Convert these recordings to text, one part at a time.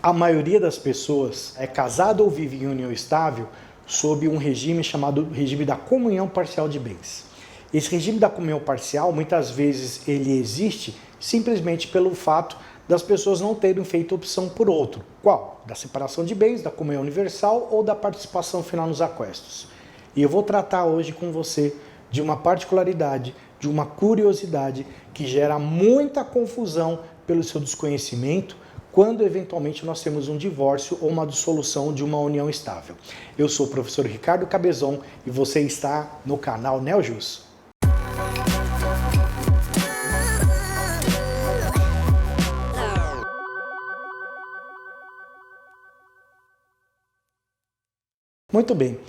A maioria das pessoas é casada ou vive em união estável sob um regime chamado regime da comunhão parcial de bens. Esse regime da comunhão parcial, muitas vezes, ele existe simplesmente pelo fato das pessoas não terem feito opção por outro. Qual? Da separação de bens, da comunhão universal ou da participação final nos aquestos. E eu vou tratar hoje com você de uma particularidade, de uma curiosidade que gera muita confusão pelo seu desconhecimento quando eventualmente nós temos um divórcio ou uma dissolução de uma união estável. Eu sou o professor Ricardo Cabezon e você está no canal Neojus. Muito bem,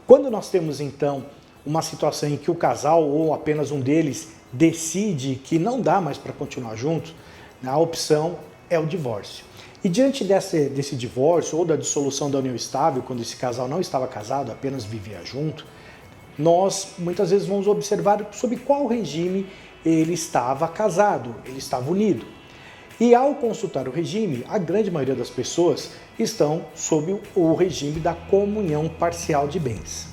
quando nós temos então uma situação em que o casal ou apenas um deles decide que não dá mais para continuar junto, a opção é o divórcio. E diante desse divórcio ou da dissolução da união estável, quando esse casal não estava casado, apenas vivia junto, nós muitas vezes vamos observar sob qual regime ele estava casado, ele estava unido. E ao consultar o regime, a grande maioria das pessoas estão sob o regime da comunhão parcial de bens.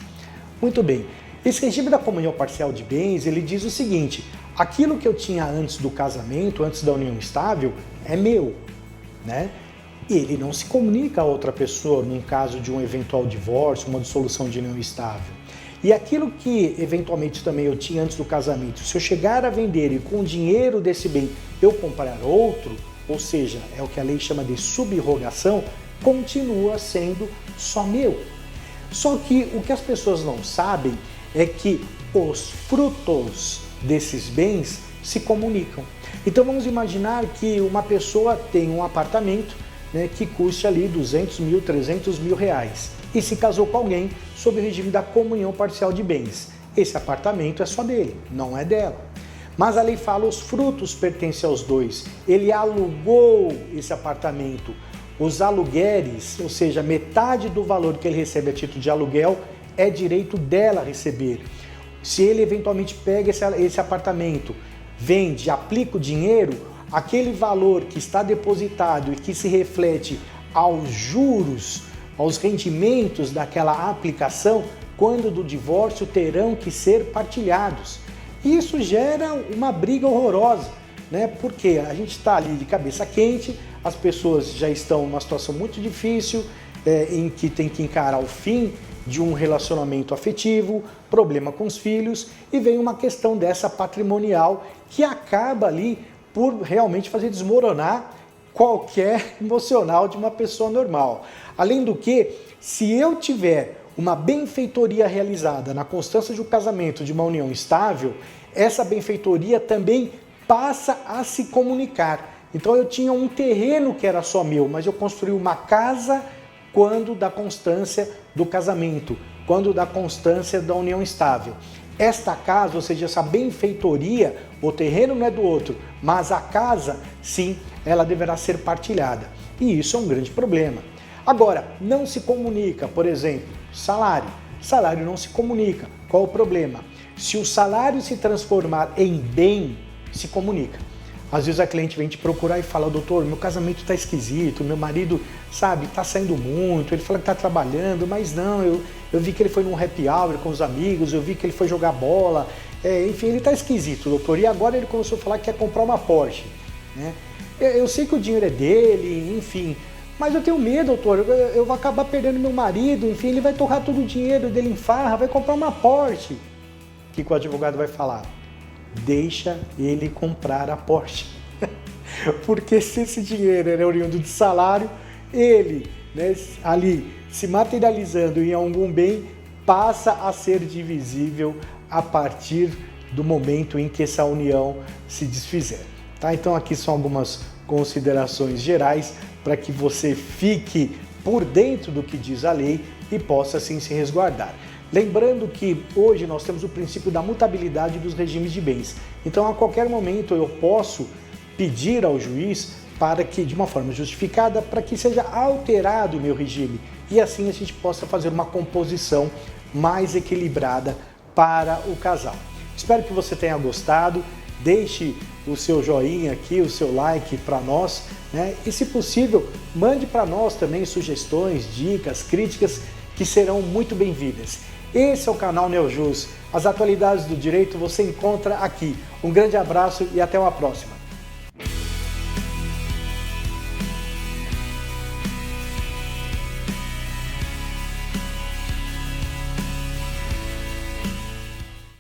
Muito bem, esse regime da comunhão parcial de bens, ele diz o seguinte: aquilo que eu tinha antes do casamento, antes da união estável, é meu, né? E ele não se comunica a outra pessoa num caso de um eventual divórcio, uma dissolução de união estável. E aquilo que eventualmente também eu tinha antes do casamento, se eu chegar a vender e com o dinheiro desse bem eu comprar outro, ou seja, é o que a lei chama de subrogação, continua sendo só meu. Só que o que as pessoas não sabem é que os frutos desses bens se comunicam. Então vamos imaginar que uma pessoa tem um apartamento, né, que custe ali 200 mil, 300 mil reais e se casou com alguém sob o regime da comunhão parcial de bens. Esse apartamento é só dele, não é dela. Mas a lei fala os frutos pertencem aos dois. Ele alugou esse apartamento. Os aluguéis, ou seja, metade do valor que ele recebe a título de aluguel é direito dela receber. Se ele eventualmente pega esse apartamento, vende, aplica o dinheiro, aquele valor que está depositado e que se reflete aos juros, aos rendimentos daquela aplicação, quando do divórcio terão que ser partilhados. E isso gera uma briga horrorosa, né? Porque a gente está ali de cabeça quente, as pessoas já estão numa situação muito difícil, em que tem que encarar o fim de um relacionamento afetivo, problema com os filhos, e vem uma questão dessa patrimonial que acaba ali por realmente fazer desmoronar qualquer emocional de uma pessoa normal. Além do que, se eu tiver uma benfeitoria realizada na constância de um casamento, de uma união estável, essa benfeitoria também passa a se comunicar. Então eu tinha um terreno que era só meu, mas eu construí uma casa quando da constância do casamento, quando da constância da união estável. Esta casa, ou seja, essa benfeitoria, o terreno não é do outro, mas a casa, sim, ela deverá ser partilhada. E isso é um grande problema. Agora, não se comunica, por exemplo, salário. Salário não se comunica. Qual o problema? Se o salário se transformar em bem, se comunica. Às vezes a cliente vem te procurar e fala: doutor, meu casamento está esquisito, meu marido, sabe, está saindo muito, ele fala que está trabalhando, mas não, eu vi que ele foi num happy hour com os amigos, eu vi que ele foi jogar bola, enfim, ele está esquisito, doutor, e agora ele começou a falar que quer comprar uma Porsche, né? Eu sei que o dinheiro é dele, enfim, mas eu tenho medo, doutor, eu vou acabar perdendo meu marido, enfim, ele vai torrar todo o dinheiro dele em farra, vai comprar uma Porsche. O que o advogado vai falar? Deixa ele comprar a Porsche. Porque se esse dinheiro é oriundo de salário, ele, né, ali se materializando em algum bem, passa a ser divisível a partir do momento em que essa união se desfizer. Tá? Então aqui são algumas considerações gerais para que você fique por dentro do que diz a lei e possa assim se resguardar. Lembrando que hoje nós temos o princípio da mutabilidade dos regimes de bens. Então, a qualquer momento eu posso pedir ao juiz para que, de uma forma justificada, para que seja alterado o meu regime e assim a gente possa fazer uma composição mais equilibrada para o casal. Espero que você tenha gostado. Deixe o seu joinha aqui, o seu like para nós, né? E se possível, mande para nós também sugestões, dicas, críticas que serão muito bem-vindas. Esse é o canal Neojus. As atualidades do direito você encontra aqui. Um grande abraço e até uma próxima.